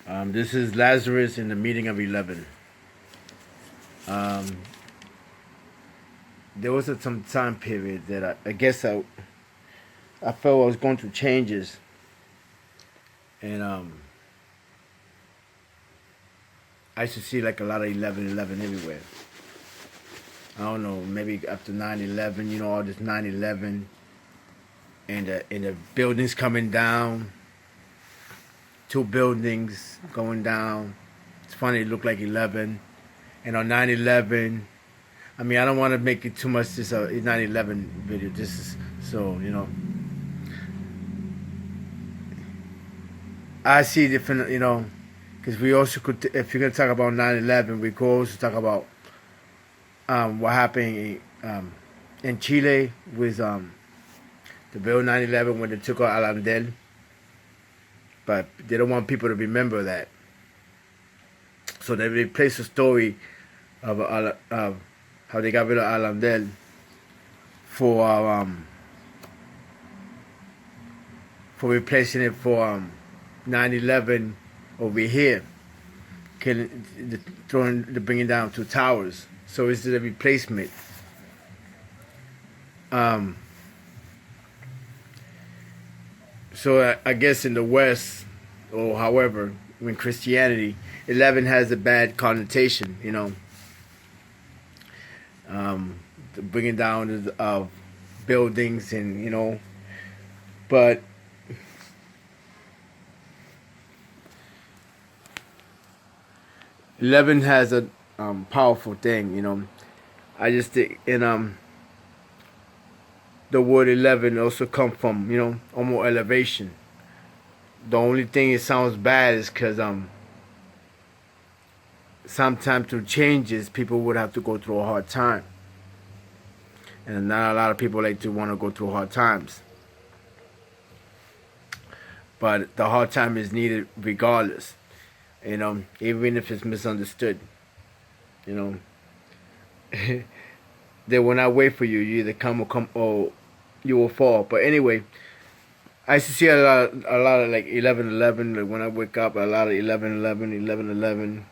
This is Lazarus in the meeting of 11. Um, there was some time period that I guess I felt I was going through changes, and I used to see like a lot of 11:11 everywhere. I don't know, maybe after 9/11, all this 9/11 and the buildings coming down, two buildings going down. It's funny, it looked like 11, and on 9/11. I mean, I don't want to make it too much. This 9/11 video. This is so I see different. Because we also could, if you're gonna talk about 9/11, we could also talk about what happened in Chile with the bill 9/11 when they took out Alandel. But they don't want people to remember that, so they replaced the story of how they got rid of Alandel for replacing it for 9/11 over here, bringing down two towers. So it's a replacement. So I guess in the West, or however, in Christianity, 11 has a bad connotation. The bringing down of buildings and but 11 has a powerful thing. I just think, and the word 11 also come from almost elevation. The only thing it sounds bad is because sometimes through changes people would have to go through a hard time, and not a lot of people like to want to go through hard times. But the hard time is needed regardless. Even if it's misunderstood. They will not wait for you. You either come or you will fall. But anyway, I used to see a lot of like 11:11. Like when I wake up, a lot of 11:11, 11:11.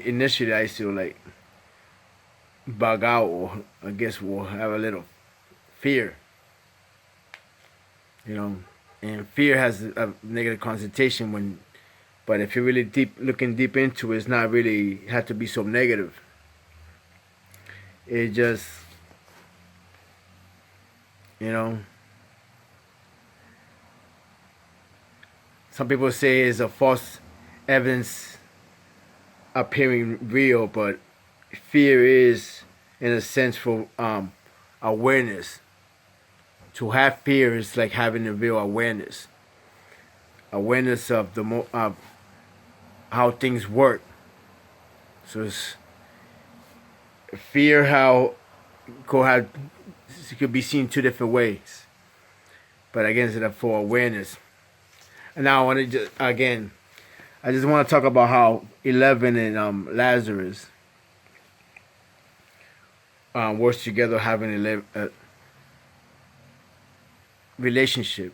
Initially I used to like bug out, or I guess we'll have a little fear. And fear has a negative connotation but if you're really looking deep into it, it's not really have to be so negative. It just, some people say it's a false evidence appearing real, but fear is, in a sense, for awareness. To have fear is like having a real awareness of of how things work. So it's fear how it could be seen two different ways, but again, it's for awareness. And now I want to I just want to talk about how 11 and Lazarus works together, having a relationship.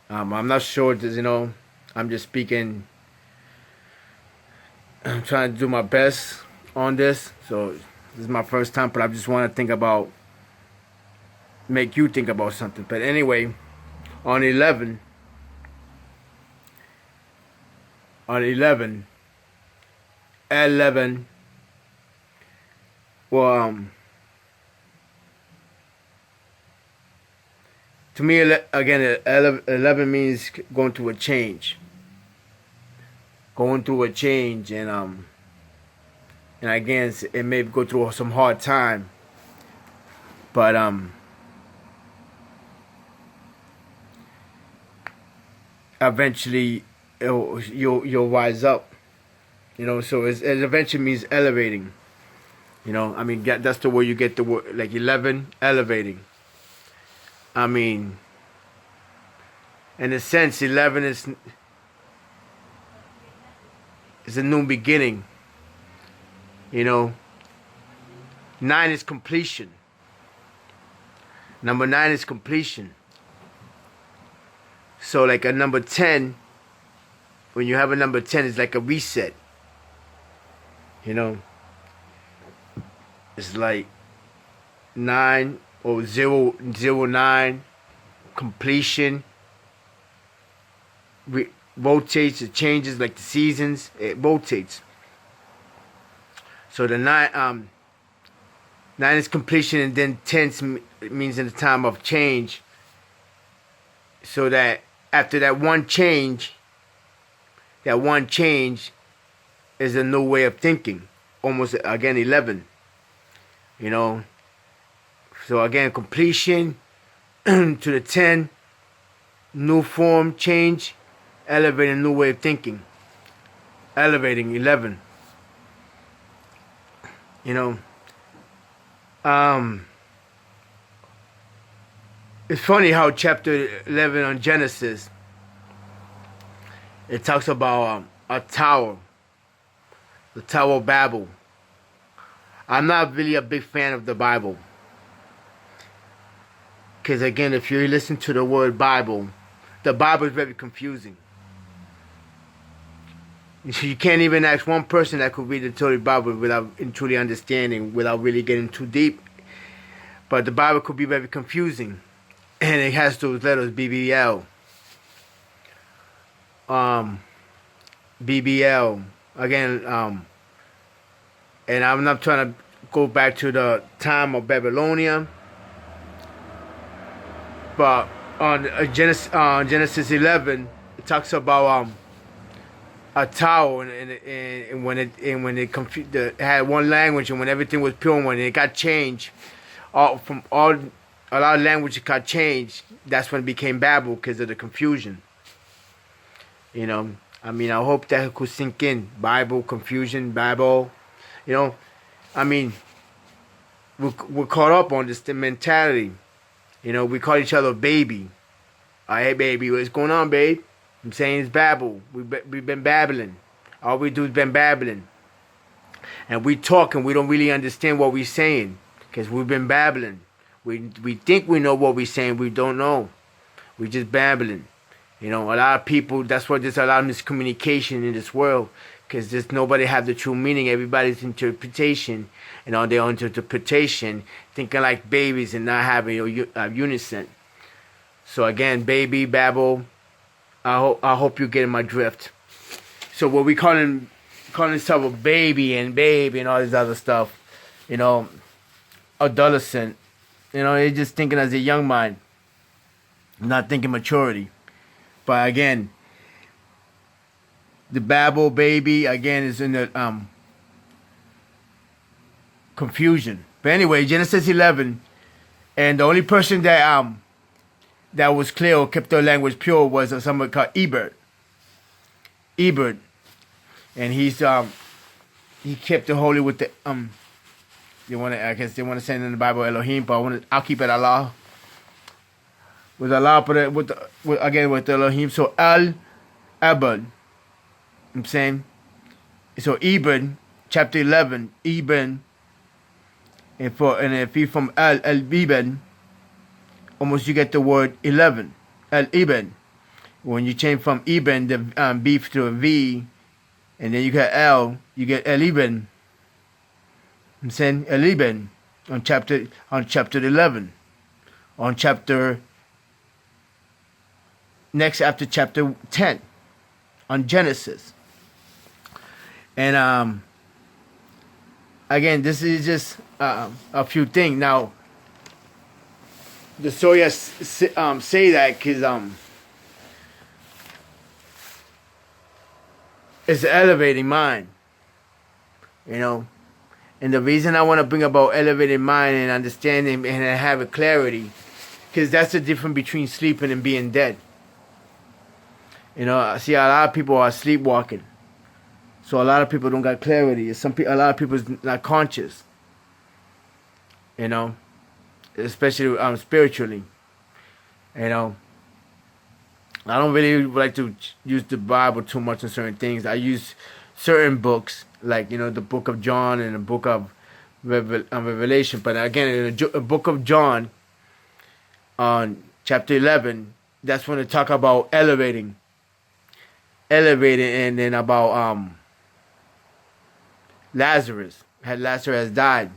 I'm not sure. I'm just speaking. I'm trying to do my best on this. So this is my first time, but I just want to make you think about something. But anyway, on 11, on 11, well, to me, again, 11 means going through a change. And again, it may go through some hard time, but eventually you'll rise up. So it eventually means elevating. I mean, that's the word you get the word, like 11, elevating. I mean, in a sense, 11 is a new beginning. 9 is completion. Number 9 is completion. So like a number 10, when you have a number 10, it's like a reset. You know, it's like 9 or 009, completion. Rotates, it changes like the seasons. It rotates. So the 9 is completion, and then 10 means in the time of change. So that after that one change is a new way of thinking. Almost again 11. You know. So again, completion to the 10, new form, change, elevating, new way of thinking. Elevating 11. You know. It's funny how chapter 11 on Genesis, it talks about a tower, the Tower of Babel. I'm not really a big fan of the Bible. Because again, if you listen to the word Bible, the Bible is very confusing. You can't even ask one person that could read the Holy Bible without truly understanding, without really getting too deep. But the Bible could be very confusing. And it has those letters, BBL. BBL. Again, and I'm not trying to go back to the time of Babylonia. But on Genesis 11, it talks about a tower, and when it had one language, and when everything was pure, and when it got changed, a lot of language got changed. That's when it became Babel, because of the confusion. You know, I mean, I hope that could sink in. Bible, confusion, Babel. You know, I mean, we're caught up on this mentality. You know, we call each other baby. Hey, baby, what's going on, babe? I'm saying it's Babel. We've been babbling. All we do is been babbling. And we talk and we don't really understand what we're saying, because we've been babbling. We think we know what we're saying. We don't know. We're just babbling. You know, a lot of people, that's why there's a lot of miscommunication in this world, because there's nobody have the true meaning. Everybody's interpretation and on their own interpretation, thinking like babies and not having unison. So again, baby, babble. I hope you're getting my drift. So what we calling stuff a baby and all this other stuff, you know, adolescent, you know, they're just thinking as a young mind, not thinking maturity. But again, the babble baby again is in the confusion. But anyway, Genesis 11, and the only person that was clear or kept their language pure was someone called Eber. And he kept it holy with the I guess they want to say in the Bible Elohim, but I'll keep it Allah. With Allah, but with Elohim. So Abad. I'm saying. So Ibn, chapter 11, Ibn, and if you from Al Ibn, almost you get the word 11, Al Ibn. When you change from Ibn, the B to a V, and then you get L, you get El Ibn. I'm saying El Ibn on chapter 11, on chapter next after chapter 10, on Genesis. And again, this is just a few things. Now, the Soya say that because it's an elevating mind, you know. And the reason I want to bring about elevated mind and understanding and have a clarity, because that's the difference between sleeping and being dead. You know, I see a lot of people are sleepwalking. So a lot of people don't got clarity. A lot of people is not conscious. You know, especially spiritually. You know, I don't really like to use the Bible too much on certain things. I use certain books, like, you know, the book of John and the book of Revelation. But again, in the book of John, on chapter 11, that's when they talk about elevating, and then about Lazarus. Had Lazarus died,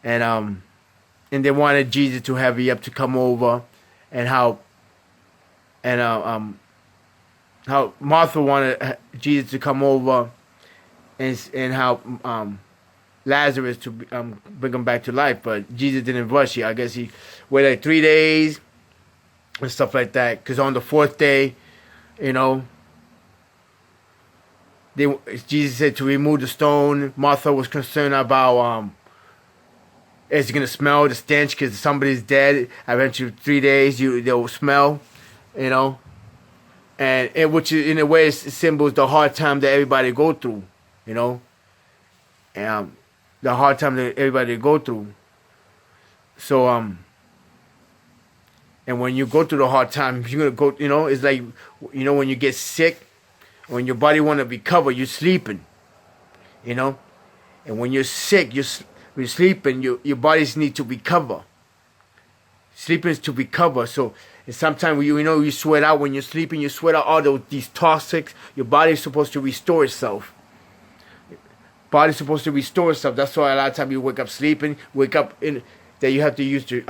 and they wanted Jesus to hurry up to come over, and how Martha wanted Jesus to come over, and how Lazarus to bring him back to life, but Jesus didn't rush it. I guess he waited like 3 days and stuff like that. Because on the fourth day, you know, Jesus said to remove the stone. Martha was concerned about is it gonna smell the stench because somebody's dead. Eventually, 3 days they'll smell, you know, and which in a way symbols the hard time that everybody go through, you know, and the hard time that everybody go through. So and when you go through the hard time, you're gonna go. You know, it's like, you know, when you get sick, when your body want to recover, you're sleeping, you know, and when you're sick, when you're sleeping, your bodies need to recover. Sleeping is to recover. So sometimes you sweat out when you're sleeping. You sweat out all these toxics. Your body is supposed to restore itself. Body's supposed to restore itself. That's why a lot of times you wake up sleeping, that you have to use the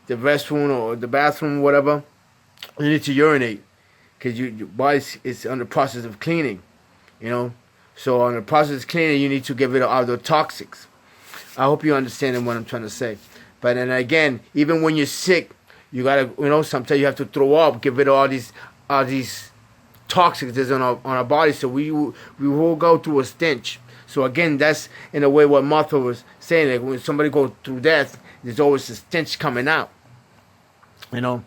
restroom or the bathroom, whatever. You need to urinate because your body is on the process of cleaning, you know. So on the process of cleaning, you need to get rid of all the toxics. I hope you understand what I'm trying to say. But then again, even when you're sick, you gotta, you know, sometimes you have to throw up, get rid of all these toxics that's on our body. So we will go through a stench. So again, that's in a way what Martha was saying. Like when somebody goes through death, there's always a stench coming out, you know.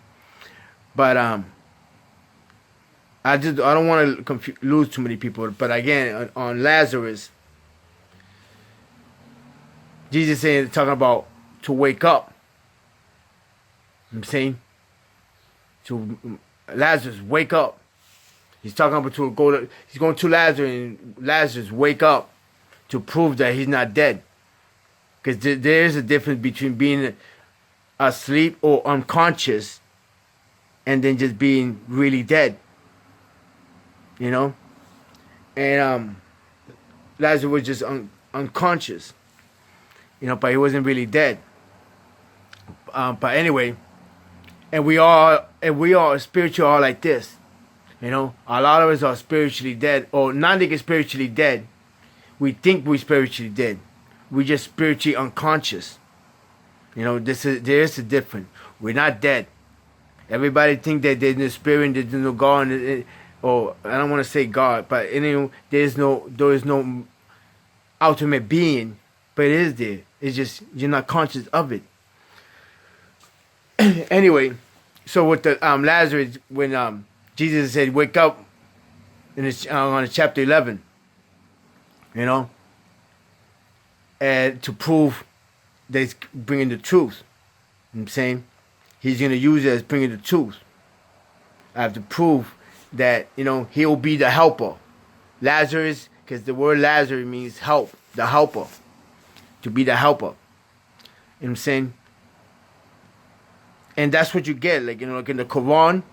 But I don't want to lose too many people. But again, on Lazarus, Jesus saying, talking about to wake up. I'm saying to Lazarus, wake up. He's talking about he's going to Lazarus, and Lazarus, wake up, to prove that he's not dead. Because there is a difference between being asleep or unconscious and then just being really dead. You know? And Lazarus was just unconscious. You know, but he wasn't really dead. But anyway, and we are spiritual all like this. You know? A lot of us are spiritually dead, or not even spiritually dead. We think we're spiritually dead. We're just spiritually unconscious. You know, there is a difference. We're not dead. Everybody think that there's no spirit, there's no God, or I don't want to say God, but anyway, there is no ultimate being, but it is there. It's just you're not conscious of it. Anyway, so with the Lazarus, when Jesus said, "Wake up," on chapter 11. You know, and to prove that he's bringing the truth. You know what I'm saying? He's going to use it as bringing the truth. I have to prove that, you know, he'll be the helper. Lazarus, because the word Lazarus means help, the helper. To be the helper. You know what I'm saying? And that's what you get. Like, you know, like in the Quran,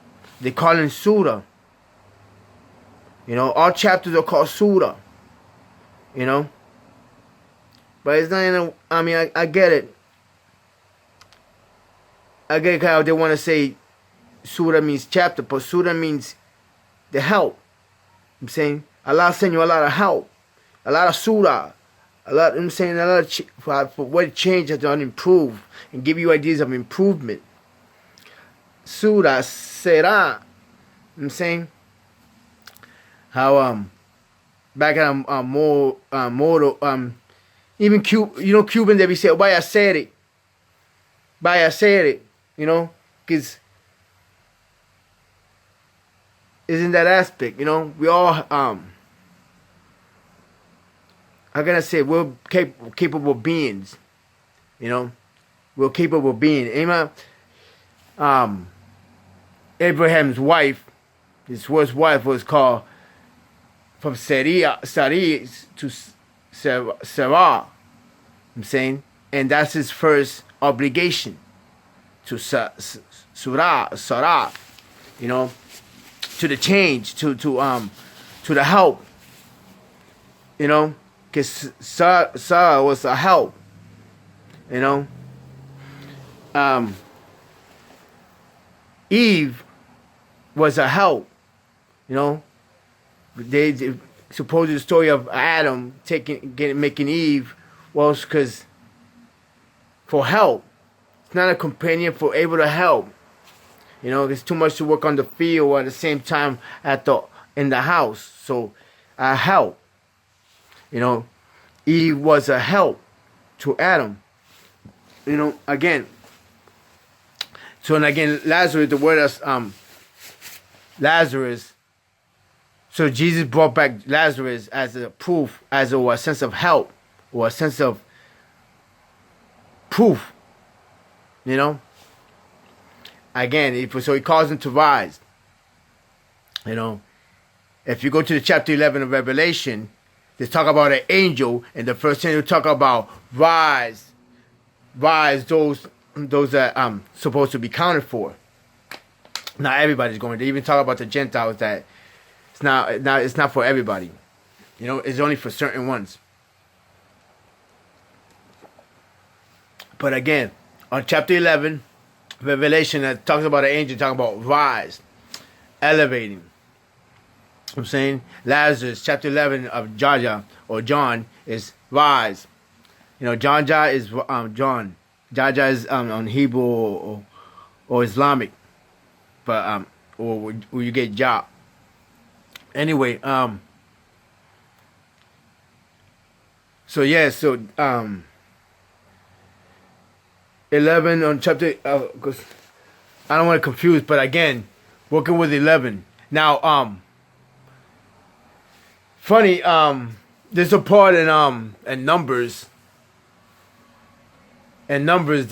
they call it Surah. You know, all chapters are called Surah. You know, but it's not. I mean, I get it. I get how they want to say surah means chapter, but surah means the help. I'm saying Allah send you a lot of help, a lot of surah, a lot. I'm saying a lot of for what change has done, improve, and give you ideas of improvement. Surah, será. I'm saying how back at more even Cuban, they be say vaya a ser it, you know, because is in that aspect, you know, we all how can I say, we're capable beings, you know, we're capable beings. Amen. Abraham's wife, his first wife was called from Sarai to Sarah. I'm saying, and that's his first obligation to Sarah. you know, to the change, to the help, you know, because Sarah was a help, you know. Eve was a help, you know. They supposed the story of Adam making Eve was because for help. It's not a companion for able to help. You know, it's too much to work on the field or at the same time in the house. So help. You know, Eve was a help to Adam. You know, again. So and again, Lazarus, the word is Lazarus. So Jesus brought back Lazarus as a proof, as a sense of help, or a sense of proof. You know. Again, so he calls him to rise. You know, if you go to the chapter 11 of Revelation, they talk about an angel, and the first thing they talk about rise, those that supposed to be counted for. Not everybody's going. They even talk about the Gentiles that it's not for everybody. You know, it's only for certain ones. But again, on chapter 11, Revelation, that talks about an angel talking about rise, elevating. You know what I'm saying? Lazarus, chapter 11 of Jaja or John is rise. You know, Jaja is John. Jaja is on Hebrew or Islamic, but or you get Ja. Anyway, so yeah, so 11 on chapter, because I don't want to confuse, but again, working with 11. Now, funny, there's a part in Numbers, that Numbers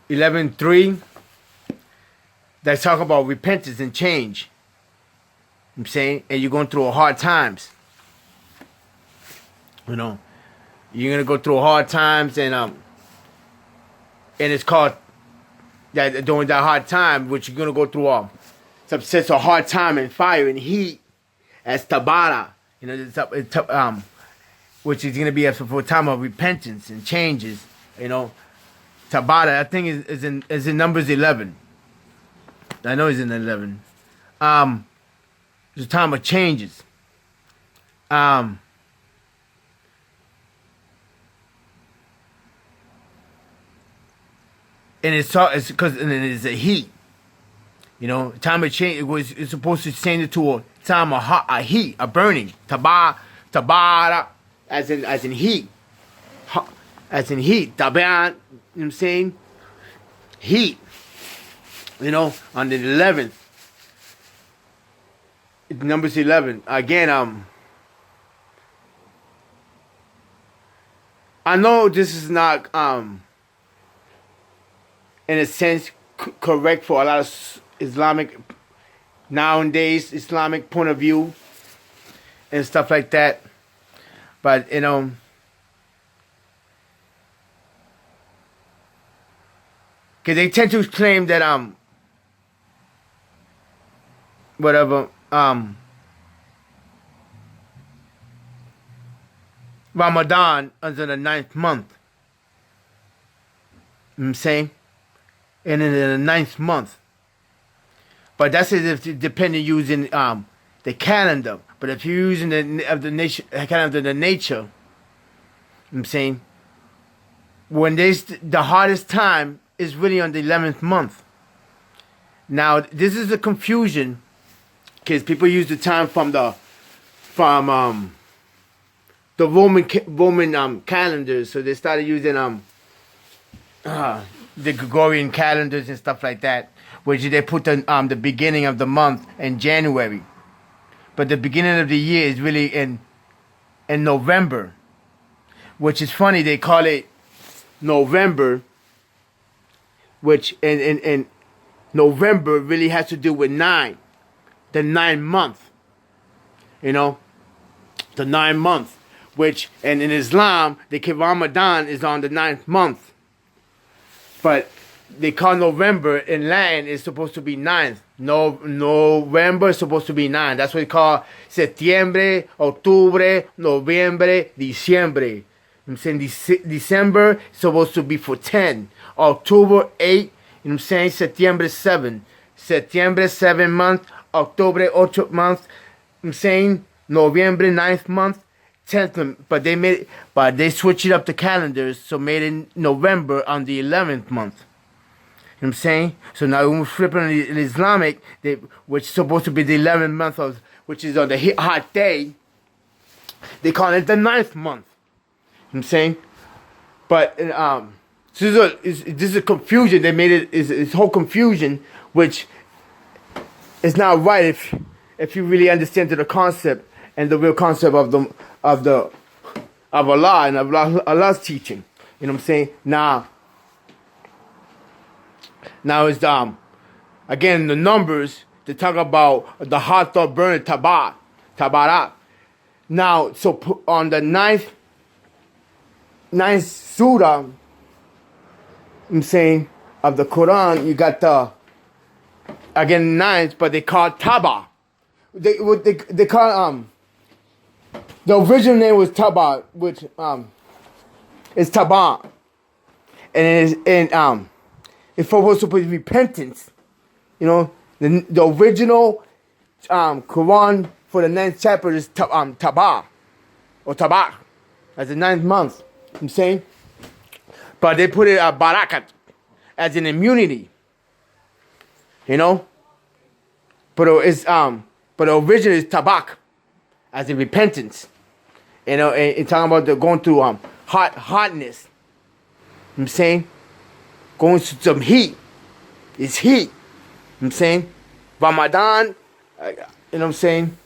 11:3, that talk about repentance and change. I'm saying, and you're going through hard times. You know, you're gonna go through hard times, and it's called that during that hard time, which you're gonna go through some sense of hard time and fire and heat, as Tabara. You know, which is gonna be for a time of repentance and changes. You know, Tabara. I think is in Numbers 11. I know it's in 11. It's a time of changes. And it's because it's a heat. You know, time of change. It's supposed to change it to a time of a heat, a burning. Tabara, as in heat. As in heat. Taban, you know what I'm saying? Heat. You know, on the 11th. Numbers 11. Again, I know this is not, in a sense, correct for a lot of Islamic, nowadays, Islamic point of view and stuff like that. But, you know, because they tend to claim that, Ramadan is in the 9th month. You know what I'm saying? And in the 9th month. But that's as if depending using the calendar. But if you're using the nature, I'm saying, when the hardest time is really on the 11th month. Now this is a confusion because people use the time from the Roman calendars, so they started using the Gregorian calendars and stuff like that, which they put the beginning of the month in January, but the beginning of the year is really in November, which is funny. They call it November, which in November really has to do with 9, the 9th month. You know, the 9th month, which and in Islam, the Ramadan is on the 9th month. But they call November in Latin is supposed to be ninth. No, November is supposed to be 9. That's what they call septiembre, octubre, noviembre, diciembre. I'm saying December is supposed to be for 10. October 8. You know what I'm saying? Septiembre 7. Septiembre 7 month. October 8 month. I'm saying November 9th month. 10th month. But they switched it up the calendars, so made it November on the 11th month. You know what I'm saying? So now when we're flipping on the Islamic, which is supposed to be the 11th month, which is on the hot day, they call it the 9th month. You know what I'm saying? But so this is a confusion. They made it is whole confusion, which is not right if you really understand the concept and the real concept of Allah and of Allah's teaching. You know what I'm saying? Now it's again the numbers to talk about the hot thought burning tabarat. Now so on the ninth surah, I'm saying, of the Quran, you got the again ninth, but they call it Taba. They call the original name was Taba, which is Taban, and it's supposed to be repentance. You know, the original Quran for the 9th chapter is Taba or Tabak as the 9th month. I'm saying, but they put it Barakat as an immunity. You know, but it's but the original is Tabak as a repentance. You know, and talking about going through hotness. I'm saying, going through some heat. It's heat. I'm saying, Ramadan. You know what I'm saying?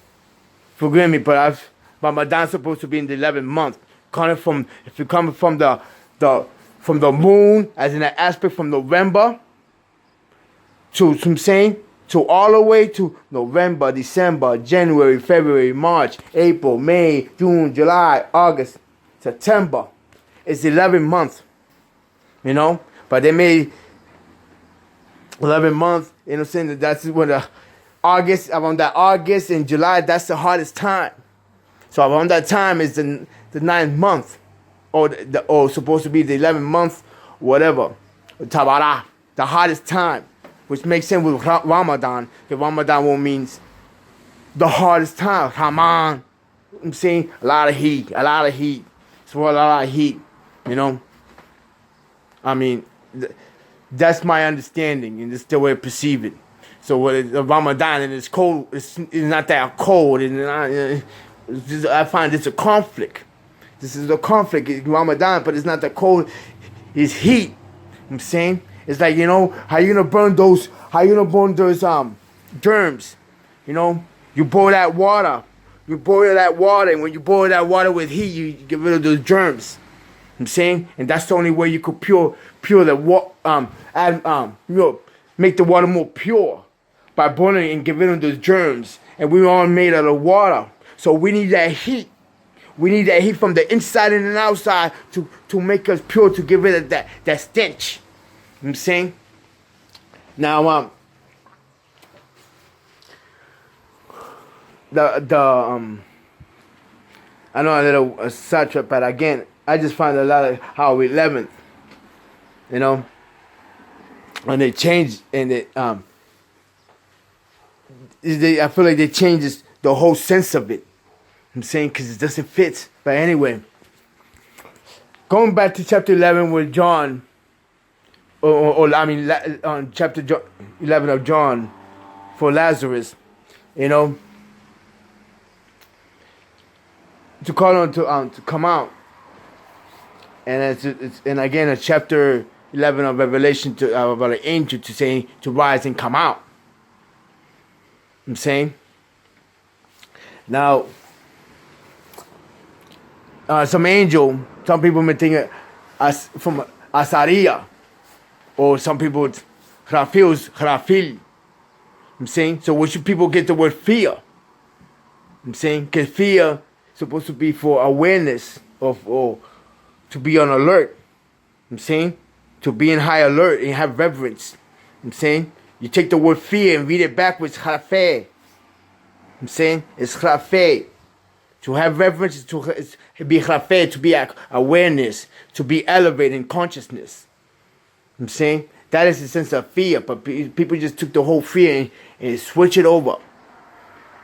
Forgive me, but Ramadan's supposed to be in the 11th month. If you're coming from the moon, as in the aspect from November to I'm saying, to all the way to November, December, January, February, March, April, May, June, July, August, September. It's 11 months, you know. But they made 11 months, you know what I'm saying? That's when around that August and July, that's the hardest time. So around that time is the 9th month, or supposed to be the 11th month, whatever. Tabara, the hardest time. Which makes sense with Ramadan. Because Ramadan will means the hardest time. Haman. I'm saying a lot of heat. It's for a lot of heat. You know? I mean, that's my understanding. And that's the way I perceive it. So with Ramadan and it's cold, it's not that cold. I find it's a conflict. This is a conflict. It's Ramadan, but it's not that cold. It's heat. I'm saying? It's like, you know, how you gonna burn those germs? You know, you boil that water. And when you boil that water with heat, you get rid of those germs. I'm saying? And that's the only way you could pure the water, make the water more pure by boiling and get rid of those germs. And we're all made out of water. So we need that heat. We need that heat from the inside and the outside to make us pure, to get rid of that stench. You know what I'm saying? Now, I know a little sidetrack, but again, I just find a lot of how 11th, you know, and they changed, and I feel like they changed the whole sense of it. I'm saying, because it doesn't fit. But anyway, going back to chapter 11 with John. On chapter 11 of John, for Lazarus, you know, to call on to come out, and and again, a chapter 11 of Revelation about an angel to say to rise and come out. I'm saying now, some people may think from Asariah. Or some people, Rafil. I'm saying? So where should people get the word fear? I'm saying? Because fear is supposed to be for awareness or to be on alert. I'm saying? to be in high alert and have reverence. I'm saying you take the word fear and read it backwards. Khafeh. I'm saying it's khafeh. To have reverence is to be khafeh, to be awareness, to be elevated in consciousness. I'm saying that is the sense of fear, but people just took the whole fear and switch it over.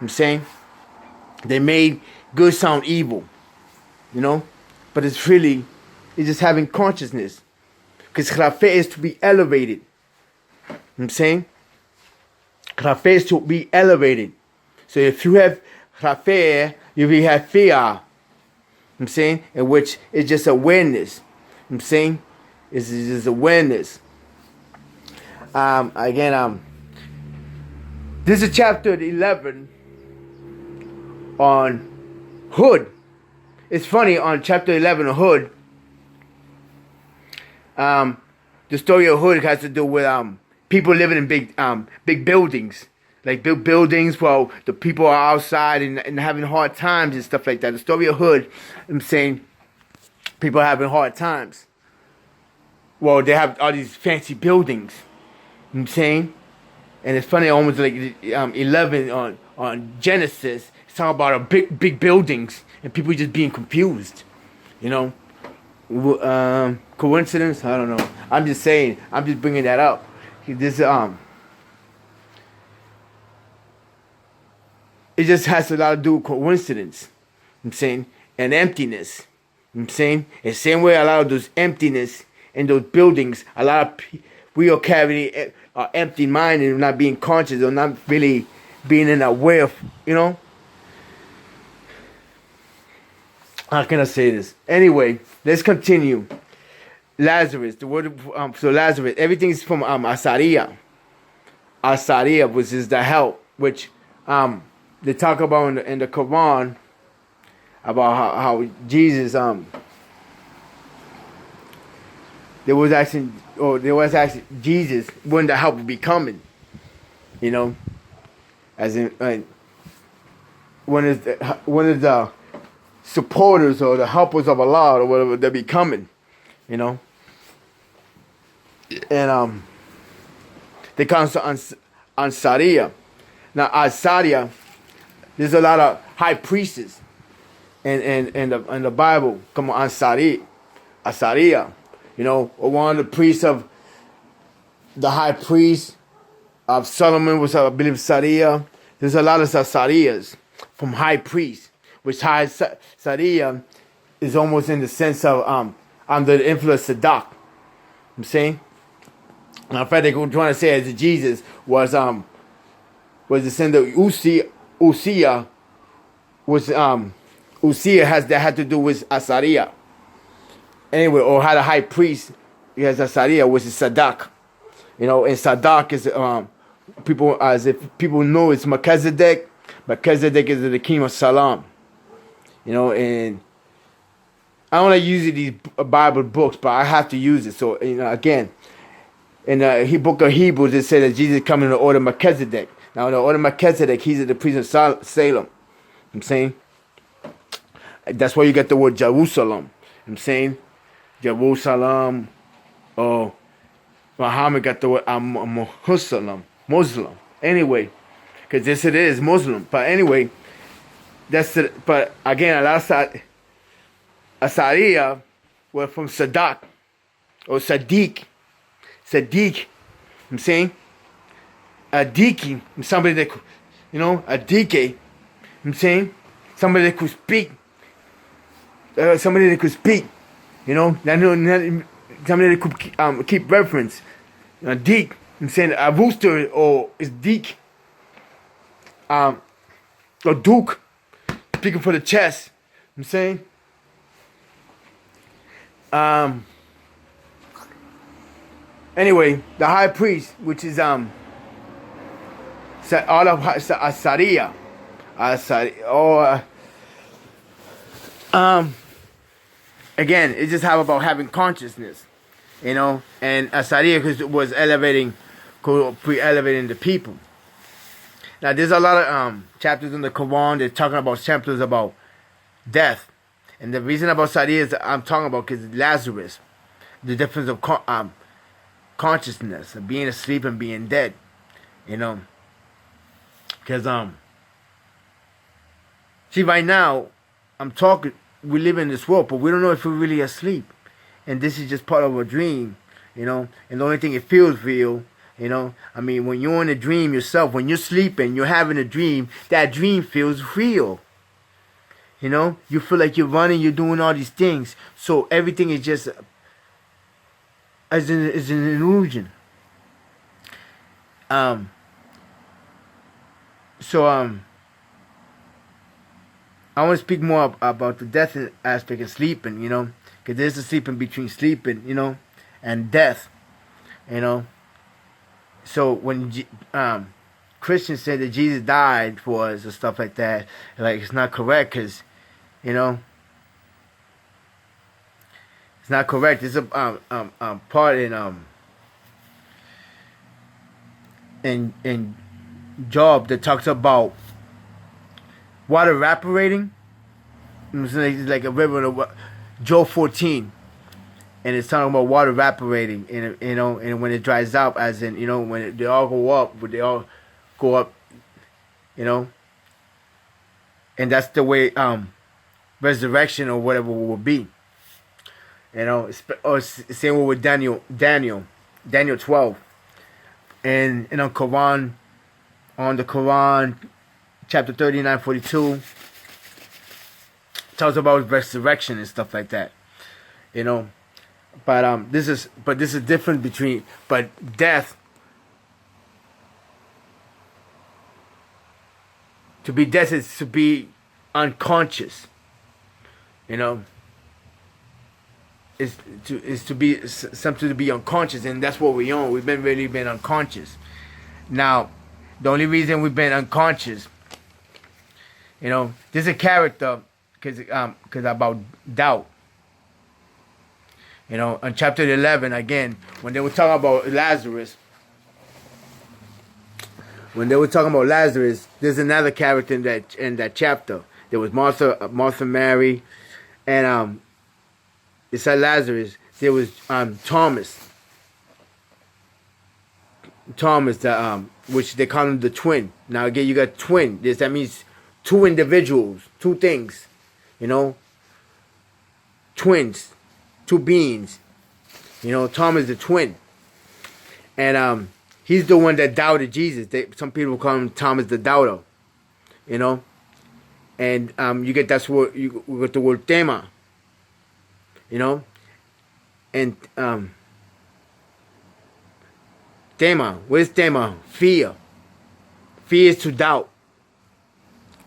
I'm saying they made good sound evil, you know, but it's just having consciousness, because khafeh is to be elevated. I'm saying khafeh is to be elevated. So if you have khafeh, you will have fear. I'm saying, in which is just awareness. I'm saying it's just awareness. This is chapter 11 on Hud. It's funny, on chapter 11 of Hud, the story of Hud has to do with people living in big buildings. Like big buildings while the people are outside and having hard times and stuff like that. The story of Hud, I'm saying, people are having hard times. Well, they have all these fancy buildings. I'm saying, and it's funny, almost like 11 on Genesis. It's talking about big buildings and people just being confused. You know, coincidence? I don't know. I'm just saying. I'm just bringing that up. This it just has a lot to do with coincidence. I'm saying, and emptiness. I'm saying, the same way a lot of those emptiness in those buildings, a lot of we are carrying an empty mind and not being conscious or not really being in aware of, you know. How can I say this? Anyway, let's continue. Lazarus, the word so Lazarus, everything is from Asaria. Asaria, which is the help, which they talk about in the Quran about how Jesus there was actually Jesus when the help would be coming, you know, as in one of the supporters or the helpers of Allah or whatever they be coming, you know, and they come to Ansariya. Now Ansariya, there's a lot of high priests in the Bible. Come on, Ansariya, you know, or one of the priests of the high priest of Solomon was, I believe, Sariya. There's a lot of Sariyas from high priests, which high Sariya is almost in the sense of under the influence of Sadak. I'm saying. Now, in fact, they're trying to say that Jesus was the son of Uziah was Uziah had to do with Asariah. Anyway, or had a high priest. He has Asariah, which is Sadak. You know, and Sadak is people, as if people know, it's Melchizedek. Melchizedek is the king of Salam. You know, and I don't like using these Bible books, but I have to use it. So, you know, again, in the book of Hebrews, it says that Jesus coming in the order of Melchizedek. Now, in the order of Melchizedek, he's the priest of Salem. I'm saying, that's why you get the word Jerusalem. I'm saying, Jerusalem, or Muhammad got the word Muslim. Anyway, because this it is Muslim. But anyway, that's it. But again, a lot of Asariya were from Sadak or Sadiq. I'm saying, a diki, somebody that, you know, a dike. I'm saying, somebody that could speak. Somebody that could speak. You know, somebody that could keep reference. Deek. I'm saying a rooster or is Deek. Or Duke. Speaking for the chest. I'm saying. Anyway, the high priest, which is all of Asariya. Again, it just have about having consciousness, you know, and Asariya was elevating the people. Now, there's a lot of chapters in the Quran that talking about chapters about death, and the reason about Asariya is I'm talking about because Lazarus, the difference of consciousness of being asleep and being dead. You know, because see, right now I'm talking. We live in this world, but we don't know if we're really asleep, and this is just part of a dream. You know, and the only thing it feels real. You know, I mean, when you're in a dream yourself, when you're sleeping, you're having a dream. That dream feels real. You know, you feel like you're running, you're doing all these things. So everything is just is an illusion. Um. So I want to speak more about the death aspect of sleeping. You know, because there's a sleeping between sleeping, you know, and death. You know. So when Christians say that Jesus died for us and stuff like that, like it's not correct because, you know, it's not correct. It's a part in Job that talks about water evaporating. It's like a river, Job 14. And it's talking about water evaporating, and you know, and when it dries up, as in, you know, when they all go up, you know, and that's the way resurrection or whatever will be, you know. Or same with Daniel 12, and on the Quran, chapter 39:42, tells about resurrection and stuff like that, you know. But this is different between death. To be death is to be unconscious. You know, is to be something to be unconscious, and that's what we own. We've been unconscious. Now, the only reason we've been unconscious, you know, there's a character because about doubt. You know, in chapter 11, again, when they were talking about Lazarus, there's another character in that chapter. There was Martha, Mary, and besides Lazarus, there was Thomas, which they call him the twin. Now again, you got twin. That means two individuals, two things. You know, twins. Two beings, you know. Thomas the twin, and he's the one that doubted Jesus. Some people call him Thomas the doubter, you know. And you get that's what you got the word tema, you know. And tema, what is tema? Fear. Fear is to doubt,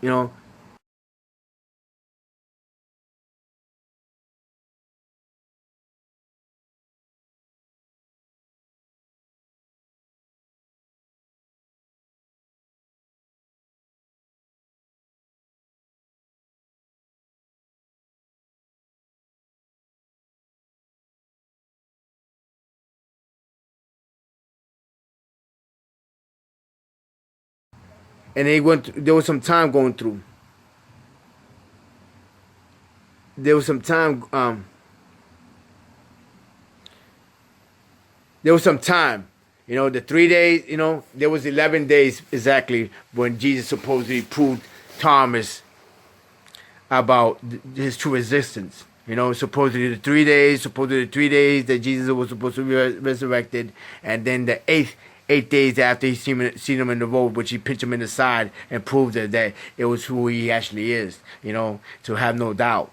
you know. And there was some time going through. There was some time. There was some time. You know, the 3 days. You know, there was 11 days exactly when Jesus supposedly proved Thomas about his true existence. You know, supposedly the 3 days. Supposedly the 3 days that Jesus was supposed to be resurrected, and then the eight days after he seen him in the road, which he pinched him in the side and proved that it was who he actually is, you know, to have no doubt.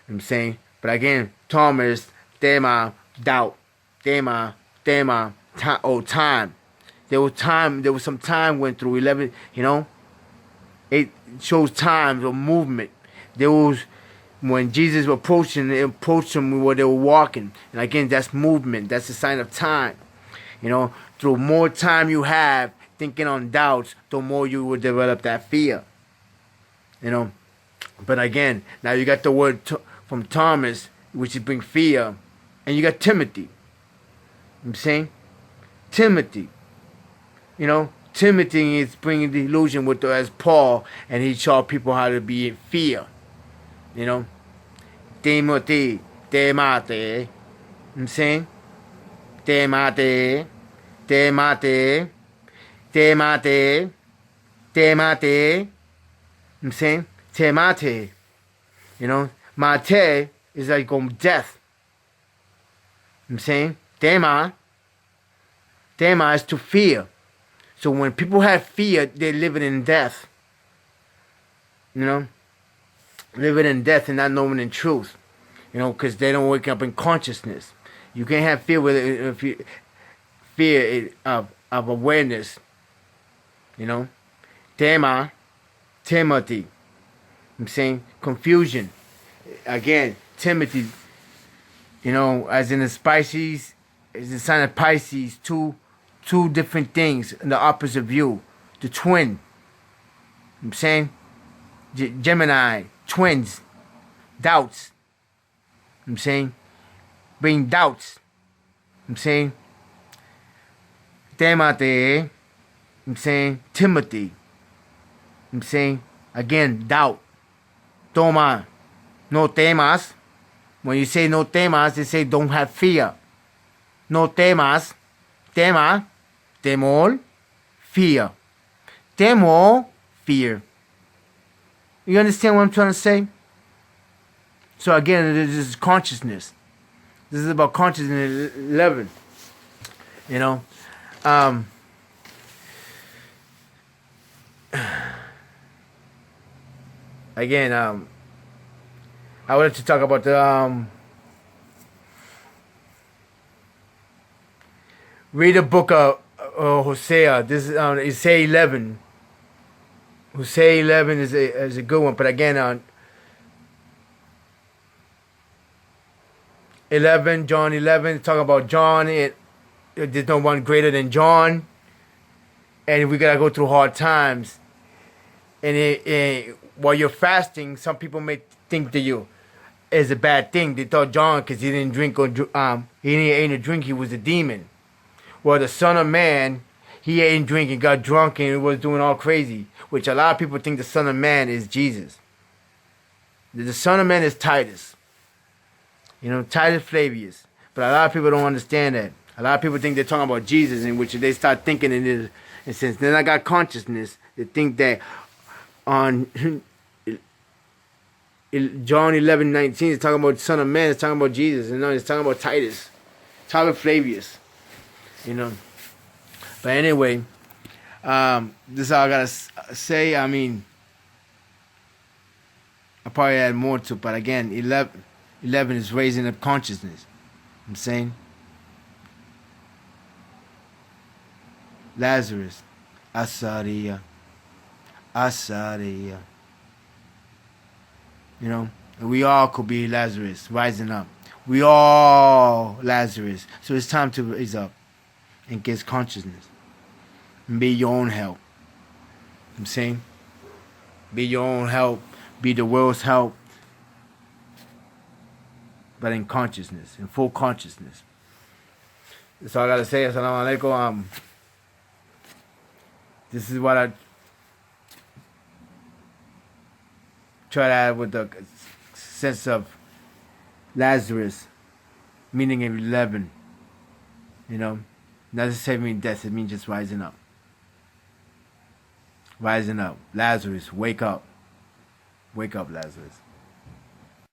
You know what I'm saying? But again, Thomas, tema, doubt. Tema, time. There was some time went through 11, you know. It shows times of movement. There was, when Jesus was approaching, it approached them where they were walking. And again, that's movement. That's a sign of time. You know, the more time you have thinking on doubts, the more you will develop that fear. You know, but again, now you got the word from Thomas, which is bring fear, and you got Timothy. You know what I'm saying? Timothy. You know, Timothy is bringing the illusion with as Paul, and he taught people how to be in fear. You know, Timothy, temate. You know what I'm saying? Temate, temate, temate, temate. I'm saying temate. You know, mate is like death. I'm saying tema. Tema is to fear. So when people have fear, they're living in death. You know, living in death and not knowing in truth. You know, because they don't wake up in consciousness. You can't have fear with fear of awareness. You know, tema, Timothy. I'm saying confusion. Again, Timothy. You know, as in the Pisces, is the sign of Pisces. Two different things in the opposite view. The twin. I'm saying Gemini, twins, doubts. I'm saying bring doubts. I'm saying Timothy. I'm saying Timothy. I'm saying again doubt. Toma, no temas. When you say no temas, they say don't have fear. No temas, tema, temor, fear. Temor, fear. You understand what I'm trying to say? So again, this is consciousness. This is about consciousness 11. You know? Again, I wanted to talk about the read the book of Hosea. This is Hosea 11. Hosea 11 is a good one, but again, 11, John 11, talk about John. There's no one greater than John, and we gotta go through hard times. And while you're fasting, some people may think that you is a bad thing. They thought John, because he didn't drink or he didn't eat or drink, he was a demon. Well, the Son of Man, he ate and drank and got drunk and was doing all crazy, which a lot of people think the Son of Man is Jesus. The Son of Man is Titus. You know, Titus Flavius. But a lot of people don't understand that. A lot of people think they're talking about Jesus, in which they start thinking in this. And since then I got consciousness, they think that on John 11:19, it's talking about the Son of Man, it's talking about Jesus. And no, it's talking about Titus. Titus Flavius. You know. But anyway, this is all I gotta say. I mean, I probably add more to, but again, 11 is raising up consciousness. I'm saying Lazarus, Asaria. You know, we all could be Lazarus rising up. We all Lazarus. So it's time to raise up and get consciousness and be your own help. I'm saying, be your own help, be the world's help, but in consciousness, in full consciousness. That's all I gotta say. Assalamu alaikum. This is what I try to add with the sense of Lazarus, meaning 11. You know, not necessarily mean death, it means just rising up. Rising up. Lazarus, wake up. Wake up, Lazarus.